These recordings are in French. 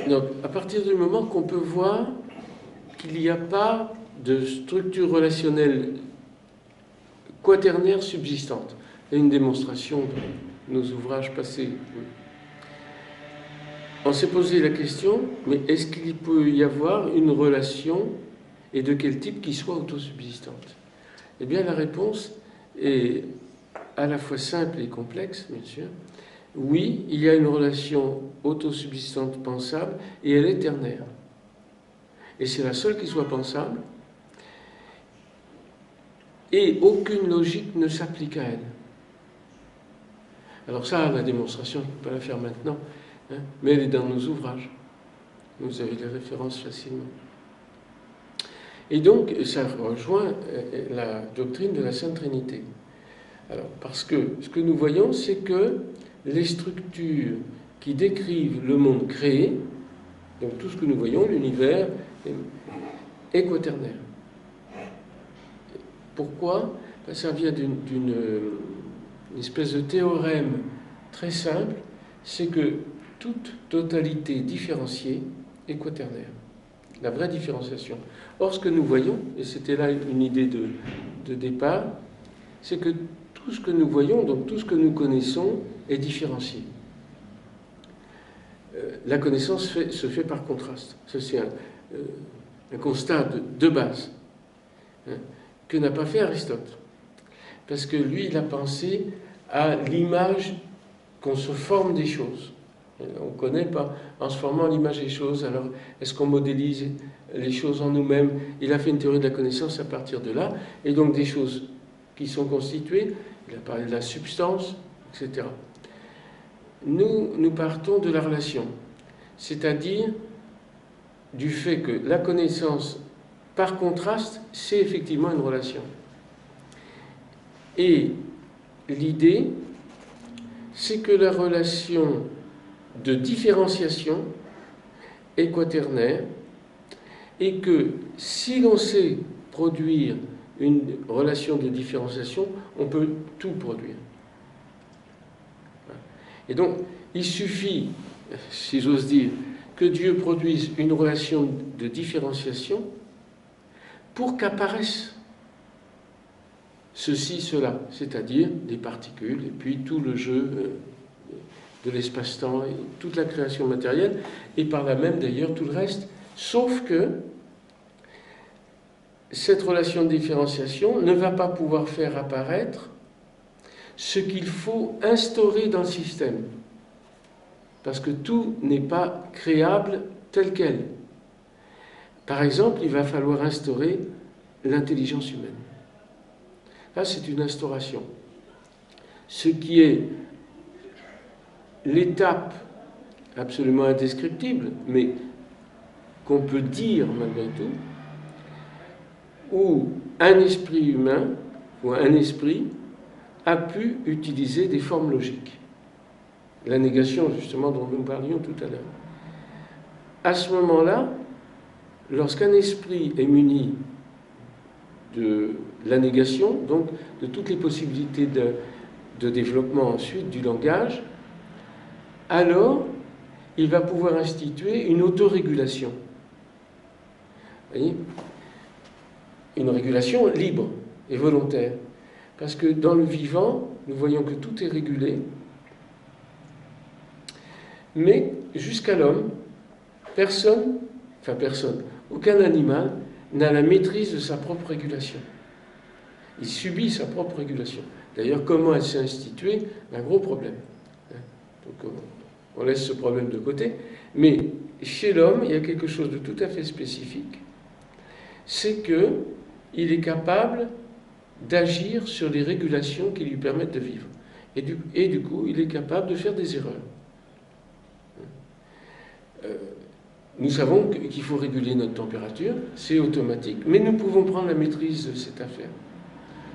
Donc, à partir du moment qu'on peut voir qu'il n'y a pas de structure relationnelle quaternaire subsistante, et une démonstration de nos ouvrages passés. On s'est posé la question, mais est-ce qu'il peut y avoir une relation, et de quel type, qui soit autosubsistante? Eh bien, la réponse est à la fois simple et complexe, bien sûr. Oui, il y a une relation autosubsistante pensable, et elle est ternaire. Et c'est la seule qui soit pensable, et aucune logique ne s'applique à elle. Alors ça, la démonstration, je ne peux pas la faire maintenant, hein, mais elle est dans nos ouvrages. Vous avez les références facilement. Et donc, ça rejoint la doctrine de la Sainte Trinité. Alors, parce que ce que nous voyons, c'est que les structures qui décrivent le monde créé, donc tout ce que nous voyons, l'univers, est quaternaire. Pourquoi? Ça vient d'une espèce de théorème très simple, c'est que toute totalité différenciée est quaternaire. La vraie différenciation. Or, ce que nous voyons, et c'était là une idée de départ, c'est que tout ce que nous voyons, donc tout ce que nous connaissons, est différencié. La connaissance se fait par contraste. Ça, c'est un constat de base, hein, que n'a pas fait Aristote. Parce que lui, il a pensé à l'image qu'on se forme des choses. On ne connaît pas, en se formant l'image des choses, alors est-ce qu'on modélise les choses en nous-mêmes? Il a fait une théorie de la connaissance à partir de là, et donc des choses qui sont constituées, il a parlé de la substance, etc. Nous partons de la relation, c'est-à-dire du fait que la connaissance, par contraste, c'est effectivement une relation. Et l'idée, c'est que la relation de différenciation est quaternaire et que si l'on sait produire une relation de différenciation, on peut tout produire. Et donc, il suffit, si j'ose dire, que Dieu produise une relation de différenciation pour qu'apparaisse ceci, cela, c'est-à-dire des particules, et puis tout le jeu de l'espace-temps, et toute la création matérielle, et par là même d'ailleurs tout le reste, sauf que cette relation de différenciation ne va pas pouvoir faire apparaître ce qu'il faut instaurer dans le système, parce que tout n'est pas créable tel quel. Par exemple, il va falloir instaurer l'intelligence humaine. Là, c'est une instauration. Ce qui est l'étape absolument indescriptible, mais qu'on peut dire malgré tout, où un esprit humain, ou un esprit, a pu utiliser des formes logiques. La négation, justement, dont nous parlions tout à l'heure. À ce moment-là, lorsqu'un esprit est muni de la négation, donc de toutes les possibilités de développement ensuite du langage, alors il va pouvoir instituer une autorégulation. Vous voyez ? Une régulation libre et volontaire. Parce que dans le vivant, nous voyons que tout est régulé, mais jusqu'à l'homme, aucun animal n'a la maîtrise de sa propre régulation. Il subit sa propre régulation. D'ailleurs, comment elle s'est instituée, un gros problème. Donc, on laisse ce problème de côté. Mais chez l'homme, il y a quelque chose de tout à fait spécifique. C'est qu'il est capable d'agir sur les régulations qui lui permettent de vivre. Et du coup, il est capable de faire des erreurs. Nous savons qu'il faut réguler notre température, c'est automatique, mais nous pouvons prendre la maîtrise de cette affaire.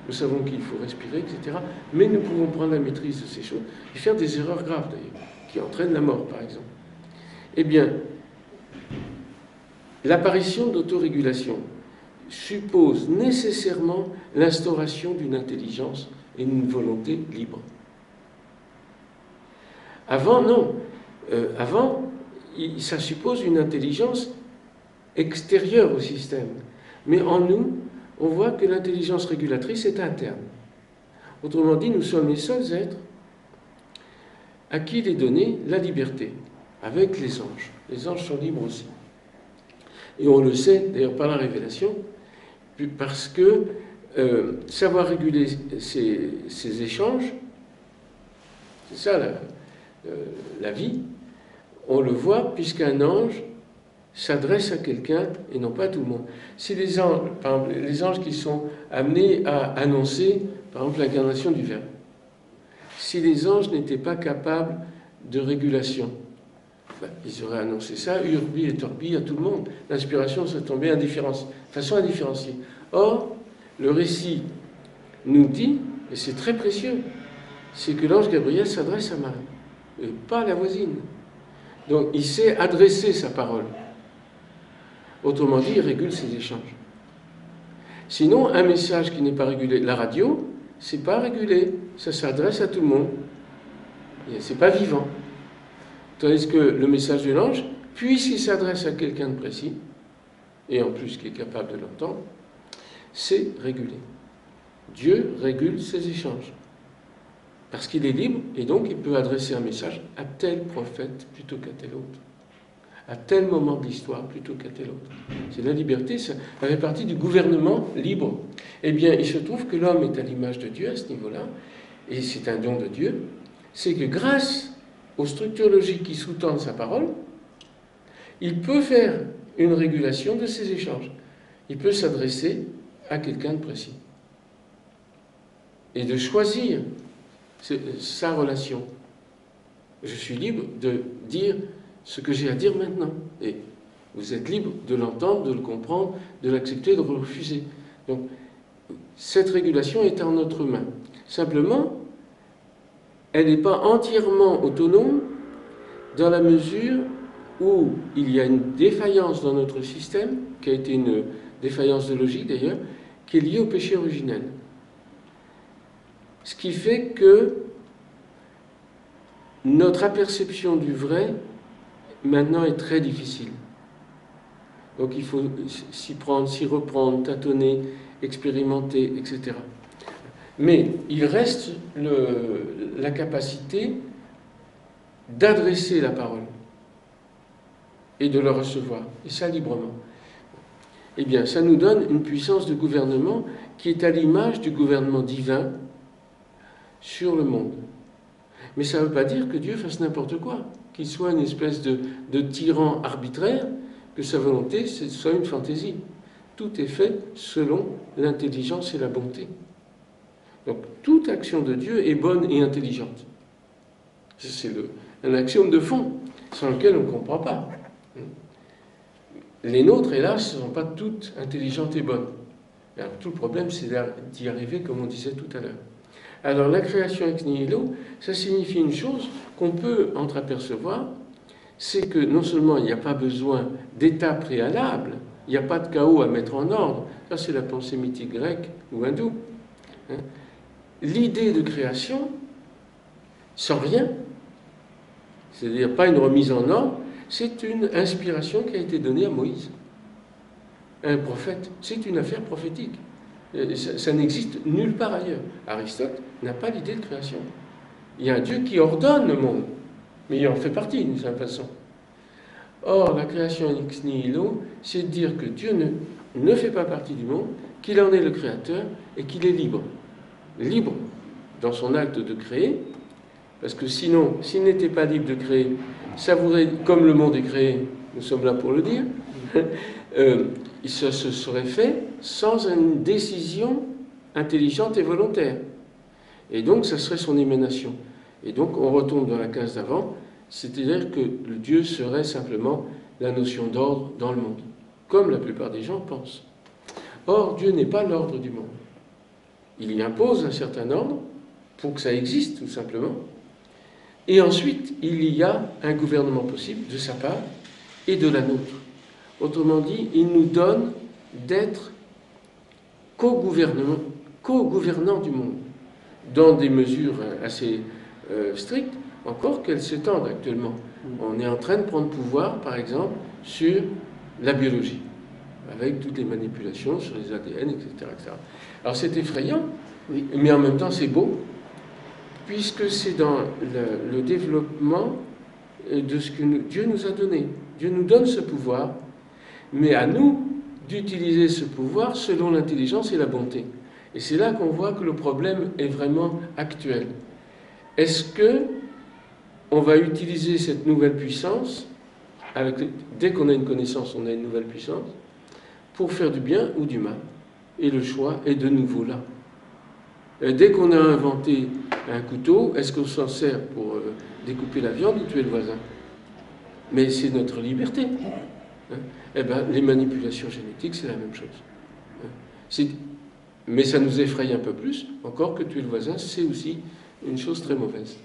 Nous savons qu'il faut respirer, etc. Mais nous pouvons prendre la maîtrise de ces choses et faire des erreurs graves, d'ailleurs, qui entraînent la mort, par exemple. Eh bien, l'apparition d'autorégulation suppose nécessairement l'instauration d'une intelligence et d'une volonté libre. Avant, non. Avant, ça suppose une intelligence extérieure au système. Mais en nous, on voit que l'intelligence régulatrice est interne. Autrement dit, nous sommes les seuls êtres à qui il est donné la liberté, avec les anges. Les anges sont libres aussi. Et on le sait, d'ailleurs, par la révélation, parce que savoir réguler ces échanges, c'est ça la vie, on le voit puisqu'un ange s'adresse à quelqu'un et non pas à tout le monde. Si les anges, par exemple, les anges qui sont amenés à annoncer, par exemple, l'incarnation du Verbe, si les anges n'étaient pas capables de régulation, ils auraient annoncé ça, urbi et torbi, à tout le monde. L'inspiration serait tombée de façon indifférenciée. Or, le récit nous dit, et c'est très précieux, c'est que l'ange Gabriel s'adresse à Marie, et pas à la voisine. Donc, il sait adresser sa parole. Autrement dit, il régule ses échanges. Sinon, un message qui n'est pas régulé, la radio, c'est pas régulé, ça s'adresse à tout le monde. C'est pas vivant. Tandis que le message de l'ange, puisqu'il s'adresse à quelqu'un de précis, et en plus qui est capable de l'entendre, c'est régulé. Dieu régule ses échanges. Parce qu'il est libre, et donc il peut adresser un message à tel prophète plutôt qu'à tel autre. À tel moment de l'histoire plutôt qu'à tel autre. C'est la liberté, ça fait partie du gouvernement libre. Eh bien, il se trouve que l'homme est à l'image de Dieu à ce niveau-là, et c'est un don de Dieu, c'est que grâce aux structures logiques qui sous-tendent sa parole, il peut faire une régulation de ses échanges. Il peut s'adresser à quelqu'un de précis. Et de choisir sa relation. Je suis libre de dire ce que j'ai à dire maintenant. Et vous êtes libre de l'entendre, de le comprendre, de l'accepter, de le refuser. Donc, cette régulation est en notre main. Simplement, elle n'est pas entièrement autonome dans la mesure où il y a une défaillance dans notre système, qui a été une défaillance de logique d'ailleurs, qui est liée au péché originel. Ce qui fait que notre aperception du vrai, maintenant, est très difficile. Donc il faut s'y prendre, s'y reprendre, tâtonner, expérimenter, etc. Mais il reste la capacité d'adresser la parole et de la recevoir, et ça librement. Eh bien, ça nous donne une puissance de gouvernement qui est à l'image du gouvernement divin sur le monde. Mais ça ne veut pas dire que Dieu fasse n'importe quoi, qu'il soit une espèce de tyran arbitraire, que sa volonté soit une fantaisie. Tout est fait selon l'intelligence et la bonté. Donc, toute action de Dieu est bonne et intelligente. C'est un axiome de fond, sans lequel on ne comprend pas. Les nôtres, hélas, ne sont pas toutes intelligentes et bonnes. Alors, tout le problème, c'est d'y arriver, comme on disait tout à l'heure. Alors, la création ex nihilo, ça signifie une chose qu'on peut entreapercevoir, c'est que non seulement il n'y a pas besoin d'étapes préalables, il n'y a pas de chaos à mettre en ordre, ça c'est la pensée mythique grecque ou hindoue. L'idée de création, sans rien, c'est-à-dire pas une remise en ordre, c'est une inspiration qui a été donnée à Moïse, un prophète. C'est une affaire prophétique. Ça n'existe nulle part ailleurs. Aristote n'a pas l'idée de création. Il y a un Dieu qui ordonne le monde, mais il en fait partie d'une certaine façon. Or, la création ex nihilo, c'est de dire que Dieu ne fait pas partie du monde, qu'il en est le créateur et qu'il est libre. Libre dans son acte de créer, parce que sinon, s'il n'était pas libre de créer, ça voudrait, comme le monde est créé, nous sommes là pour le dire, ça se serait fait sans une décision intelligente et volontaire. Et donc, ça serait son émanation. Et donc, on retombe dans la case d'avant, c'est-à-dire que le Dieu serait simplement la notion d'ordre dans le monde, comme la plupart des gens pensent. Or, Dieu n'est pas l'ordre du monde. Il y impose un certain ordre pour que ça existe, tout simplement. Et ensuite, il y a un gouvernement possible de sa part et de la nôtre. Autrement dit, il nous donne d'être co-gouvernants du monde, dans des mesures assez strictes, encore qu'elles s'étendent actuellement. On est en train de prendre pouvoir, par exemple, sur la biologie, avec toutes les manipulations sur les ADN, etc. etc. Alors c'est effrayant, oui, mais en même temps c'est beau, puisque c'est dans le développement de ce que Dieu nous a donné. Dieu nous donne ce pouvoir, mais à nous d'utiliser ce pouvoir selon l'intelligence et la bonté. Et c'est là qu'on voit que le problème est vraiment actuel. Est-ce que on va utiliser cette nouvelle puissance, dès qu'on a une connaissance, on a une nouvelle puissance, pour faire du bien ou du mal? Et le choix est de nouveau là. Dès qu'on a inventé un couteau, est-ce qu'on s'en sert pour découper la viande ou tuer le voisin? Mais c'est notre liberté. Eh bien, les manipulations génétiques, c'est la même chose. Mais ça nous effraie un peu plus, encore que tuer le voisin, c'est aussi une chose très mauvaise.